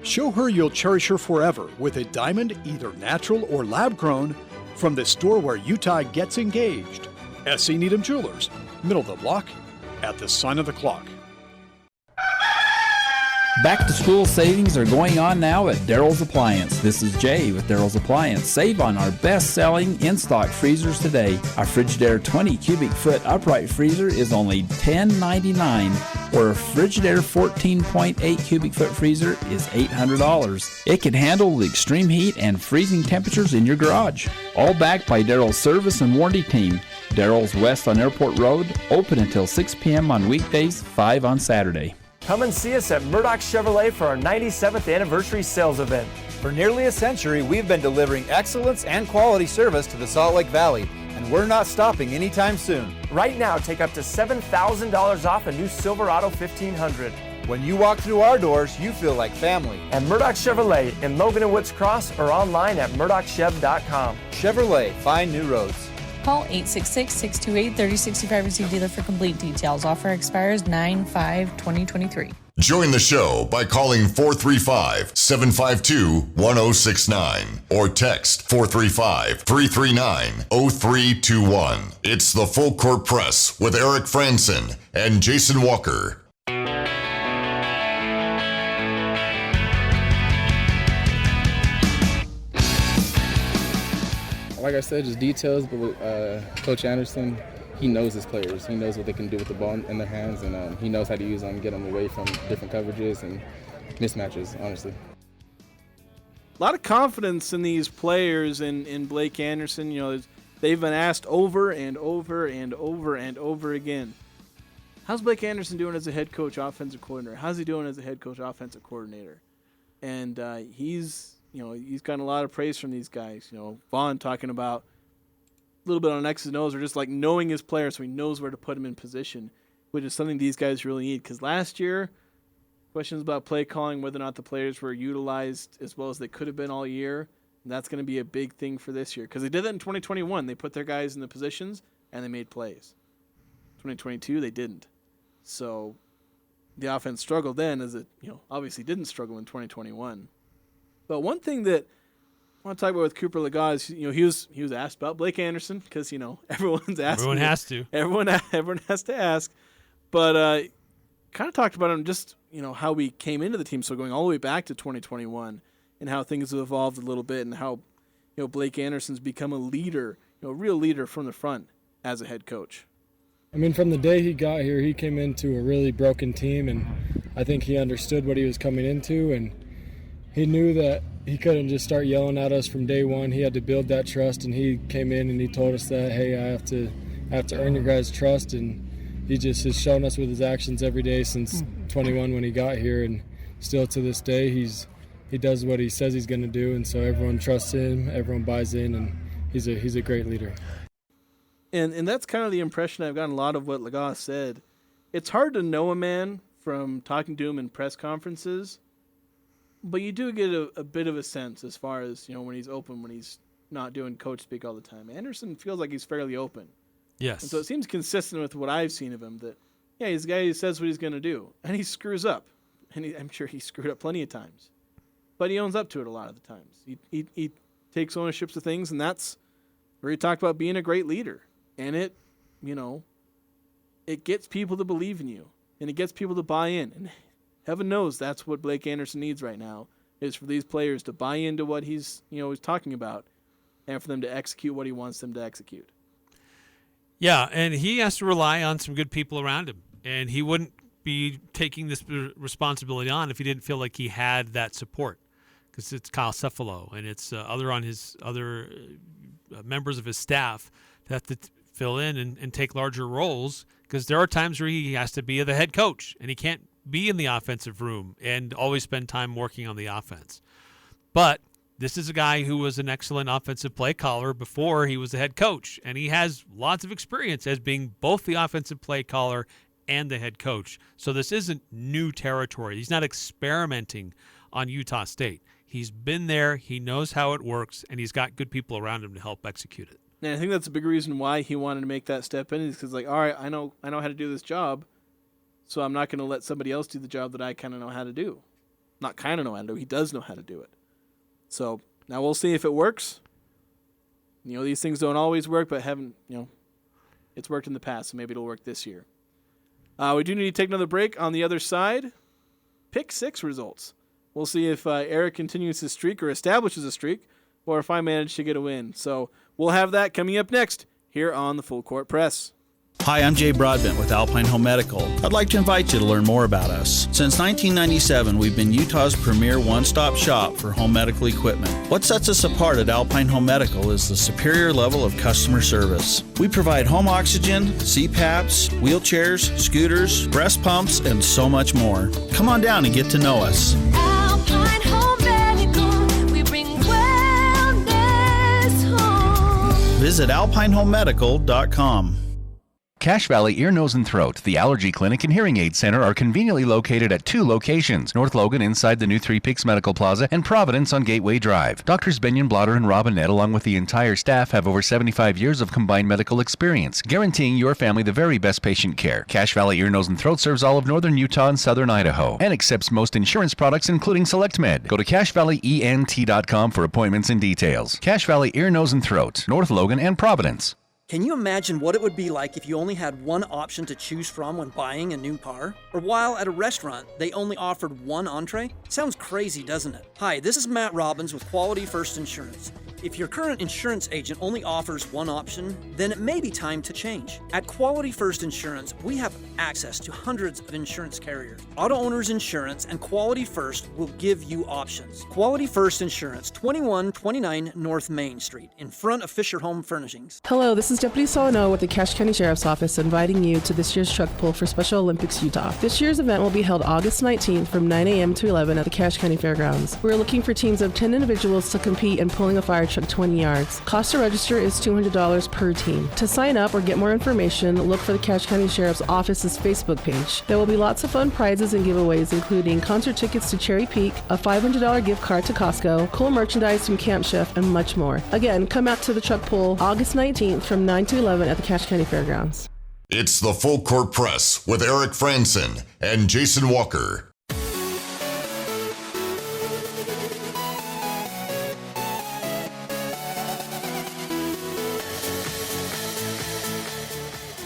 Show her you'll cherish her forever with a diamond either natural or lab-grown from the store where Utah gets engaged. S.E. Needham Jewelers, middle of the block, at the sign of the clock. Back to school savings are going on now at Daryl's Appliance. This is Jay with Daryl's Appliance. Save on our best-selling in-stock freezers today. Our Frigidaire 20 cubic foot upright freezer is only $10.99, or a Frigidaire 14.8 cubic foot freezer is $800. It can handle the extreme heat and freezing temperatures in your garage. All backed by Daryl's service and warranty team. Daryl's West on Airport Road, open until 6 p.m. on weekdays, 5 on Saturday. Come and see us at Murdoch Chevrolet for our 97th anniversary sales event. For nearly a century, we've been delivering excellence and quality service to the Salt Lake Valley, and we're not stopping anytime soon. Right now, take up to $7,000 off a new Silverado 1500. When you walk through our doors, you feel like family. And Murdoch Chevrolet in Logan and Woods Cross or online at murdochchev.com. Chevrolet, find new roads. Call 866-628-3065 and see dealer for complete details. Offer expires 9/5/2023. Join the show by calling 435-752-1069 or text 435-339-0321. It's the Full Court Press with Eric Frandsen and Jason Walker. Like I said, just details, but with Coach Anderson, he knows his players. He knows what they can do with the ball in their hands, and he knows how to use them, get them away from different coverages and mismatches, honestly. A lot of confidence in these players in Blake Anderson. You know, they've been asked over and over and over and over again, how's Blake Anderson doing as a head coach, offensive coordinator? How's he doing as a head coach, offensive coordinator? And he's gotten a lot of praise from these guys. You know, Vaughn talking about a little bit on X's and O's, or just like knowing his players so he knows where to put him in position, which is something these guys really need. Because last year, questions about play calling, whether or not the players were utilized as well as they could have been all year, and that's going to be a big thing for this year. Because they did that in 2021. They put their guys in the positions, and they made plays. 2022, they didn't. So the offense struggled then, as it obviously didn't struggle in 2021. But one thing that I want to talk about with Cooper Legas, he was asked about Blake Anderson because everyone's asking. Everyone has to. Everyone has to ask. But kind of talked about him just how we came into the team, so going all the way back to 2021, and how things have evolved a little bit, and how Blake Anderson's become a leader, a real leader from the front as a head coach. I mean, from the day he got here, he came into a really broken team, and I think he understood what he was coming into, and he knew that he couldn't just start yelling at us from day one. He had to build that trust, and he came in and he told us that, hey, I have to earn your guys' trust, and he just has shown us with his actions every day since 21 when he got here, and still to this day he does what he says he's going to do, and so everyone trusts him, everyone buys in, and he's a great leader. And that's kind of the impression I've gotten a lot of what Legas said. It's hard to know a man from talking to him in press conferences, but you do get a bit of a sense as far as, when he's open, when he's not doing coach speak all the time. Anderson feels like he's fairly open. Yes. And so it seems consistent with what I've seen of him that, he's a guy who says what he's going to do. And he screws up. And I'm sure he screwed up plenty of times. But he owns up to it a lot of the times. He takes ownership of things, and that's where he talked about being a great leader. And it gets people to believe in you. And it gets people to buy in. And heaven knows that's what Blake Anderson needs right now, is for these players to buy into what he's talking about, and for them to execute what he wants them to execute. Yeah, and he has to rely on some good people around him, and he wouldn't be taking this responsibility on if he didn't feel like he had that support, because it's Kyle Cephalo and it's other members of his staff that have to fill in and take larger roles, because there are times where he has to be the head coach and he can't be in the offensive room and always spend time working on the offense. But this is a guy who was an excellent offensive play caller before he was the head coach, and he has lots of experience as being both the offensive play caller and the head coach. So this isn't new territory. He's not experimenting on Utah State. He's been there, he knows how it works, and he's got good people around him to help execute it. And I think that's a big reason why he wanted to make that step in, is because, all right, I know how to do this job, so I'm not going to let somebody else do the job that I kind of know how to do. Not kind of know how to do. He does know how to do it. So now we'll see if it works. These things don't always work, but it's worked in the past, so maybe it'll work this year. We do need to take another break. On the other side, pick 6 results. We'll see if Eric continues his streak or establishes a streak, or if I manage to get a win. So we'll have that coming up next here on the Full Court Press. Hi, I'm Jay Broadbent with Alpine Home Medical. I'd like to invite you to learn more about us. Since 1997, we've been Utah's premier one-stop shop for home medical equipment. What sets us apart at Alpine Home Medical is the superior level of customer service. We provide home oxygen, CPAPs, wheelchairs, scooters, breast pumps, and so much more. Come on down and get to know us. Alpine Home Medical, we bring wellness home. Visit alpinehomemedical.com. Cache Valley Ear, Nose, and Throat, the Allergy Clinic and Hearing Aid Center are conveniently located at 2 locations, North Logan inside the new Three Peaks Medical Plaza and Providence on Gateway Drive. Doctors Benyon, Blotter, and Robinette, along with the entire staff, have over 75 years of combined medical experience, guaranteeing your family the very best patient care. Cache Valley Ear, Nose, and Throat serves all of northern Utah and southern Idaho and accepts most insurance products, including SelectMed. Go to CacheValleyENT.com for appointments and details. Cache Valley Ear, Nose, and Throat, North Logan and Providence. Can you imagine what it would be like if you only had one option to choose from when buying a new car? Or while at a restaurant, they only offered one entree? Sounds crazy, doesn't it? Hi, this is Matt Robbins with Quality First Insurance. If your current insurance agent only offers one option, then it may be time to change. At Quality First Insurance, we have access to hundreds of insurance carriers. Auto Owners Insurance and Quality First will give you options. Quality First Insurance, 2129 North Main Street, in front of Fisher Home Furnishings. Hello, this is Deputy Solano with the Cache County Sheriff's Office inviting you to this year's truck pull for Special Olympics Utah. This year's event will be held August 19th from 9 a.m. to 11 at the Cache County Fairgrounds. We're looking for teams of 10 individuals to compete in pulling a fire truck 20 yards. Cost to register is $200 per team. To sign up or get more information, look for the Cache County Sheriff's Office's Facebook page. There will be lots of fun prizes and giveaways, including concert tickets to Cherry Peak, a $500 gift card to Costco, cool merchandise from Camp Chef, and much more. Again, come out to the truck pull August 19th from 9 to 11 at the Cache County Fairgrounds. It's the Full Court Press with Eric Frandsen and Jason Walker.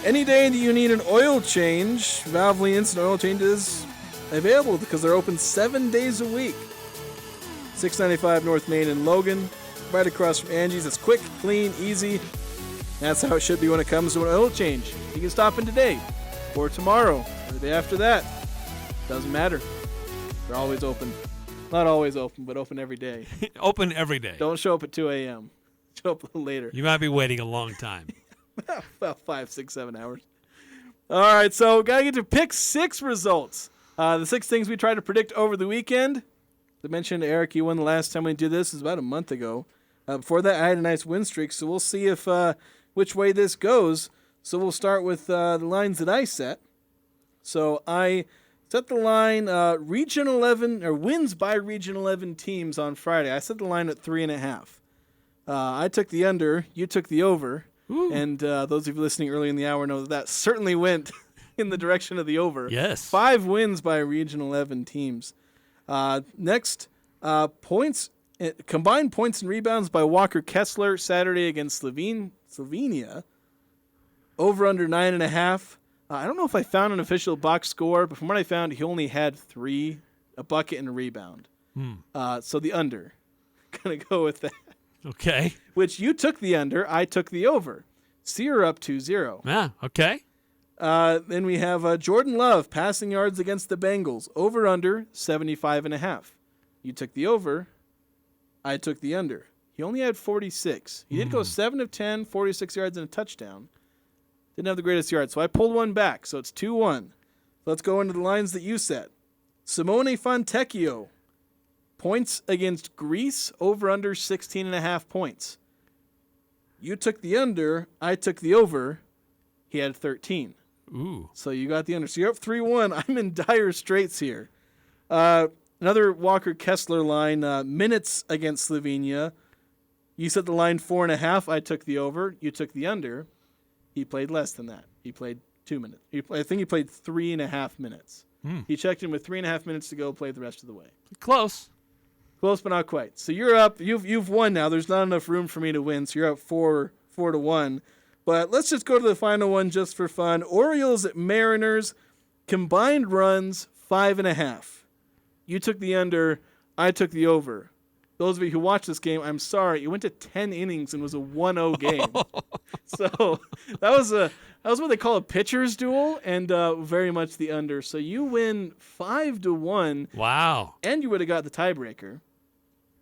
Any day that you need an oil change, Valvoline Instant Oil Change is available because they're open 7 days a week. 695 North Main in Logan, right across from Angie's. It's quick, clean, easy. That's how it should be when it comes to an oil change. You can stop in today or tomorrow or the day after that. Doesn't matter. They're always open. Not always open, but open every day. Open every day. Don't show up at 2 a.m. Show up a little later. You might be waiting a long time. About 5, 6, 7 hours. All right, so got to get to pick 6 results. The 6 things we tried to predict over the weekend. As I mentioned, Eric, you won the last time we did this. It was about a month ago. Before that, I had a nice win streak, so we'll see if which way this goes. So we'll start with the lines that I set. So I set the line Region 11 or wins by Region 11 teams on Friday. I set the line at 3.5. I took the under. You took the over. Ooh. And those of you listening early in the hour know that certainly went in the direction of the over. Yes. 5 wins by Region 11 teams. Next, points, combined points and rebounds by Walker Kessler Saturday against Slovenia. Over under 9.5. I don't know if I found an official box score, but from what I found, he only had 3, a bucket and a rebound. So the under. Gonna go with that. Okay. Which you took the under, I took the over. So you're up 2-0. Yeah, okay. Then we have Jordan Love, passing yards against the Bengals. Over under 75.5. You took the over, I took the under. He only had 46. He did go 7 of 10, 46 yards and a touchdown. Didn't have the greatest yards, so I pulled one back, so it's 2-1. Let's go into the lines that you set. Simone Fontecchio. Points against Greece, over under 16.5 points. You took the under, I took the over. He had 13. Ooh. So you got the under. So you're up 3-1. I'm in dire straits here. Another Walker Kessler line, minutes against Slovenia. You set the line 4.5. I took the over. You took the under. He played less than that. He played 2 minutes. I think he played 3.5 minutes. He checked in with 3.5 minutes to go, played the rest of the way. Close. Close, but not quite. So you're up. You've won now. There's not enough room for me to win, so you're up 4-1. But let's just go to the final one just for fun. Orioles at Mariners, combined runs 5.5. You took the under. I took the over. Those of you who watched this game, I'm sorry. It went to 10 innings and was a 1-0 game. So that was what they call a pitcher's duel, and very much the under. So you win 5-1. Wow. And you would have got the tiebreaker.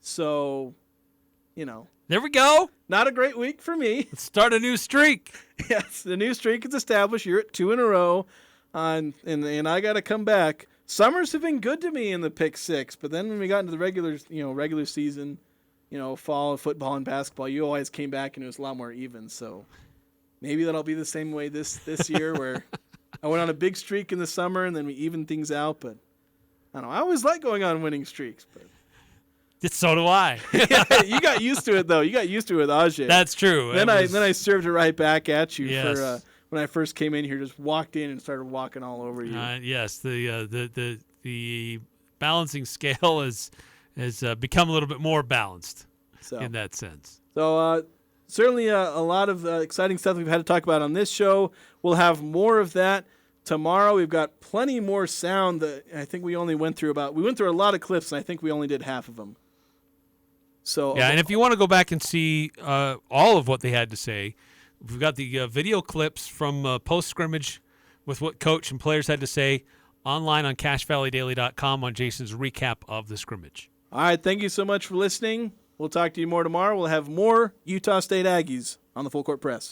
So, there we go. Not a great week for me. Let's start a new streak. Yes, the new streak is established. You're at 2 in a row, and I got to come back. Summers have been good to me in the pick 6, but then when we got into the regular season, fall, football, and basketball, you always came back and it was a lot more even. So maybe that'll be the same way this year, where I went on a big streak in the summer and then we evened things out. But I don't know. I always like going on winning streaks. But So do I. you got used to it, though. You got used to it with Ajay. That's true. Then I served it right back at you Yes. for when I first came in here. Just walked in and started walking all over you. Yes, the balancing scale has become a little bit more balanced in that sense. So certainly a lot of exciting stuff we've had to talk about on this show. We'll have more of that tomorrow. We've got plenty more sound that I think we only went through a lot of clips, and I think we only did half of them. So yeah, and if you want to go back and see all of what they had to say, we've got the video clips from post-scrimmage with what coach and players had to say online on CashValleyDaily.com on Jason's recap of the scrimmage. All right, thank you so much for listening. We'll talk to you more tomorrow. We'll have more Utah State Aggies on the Full Court Press.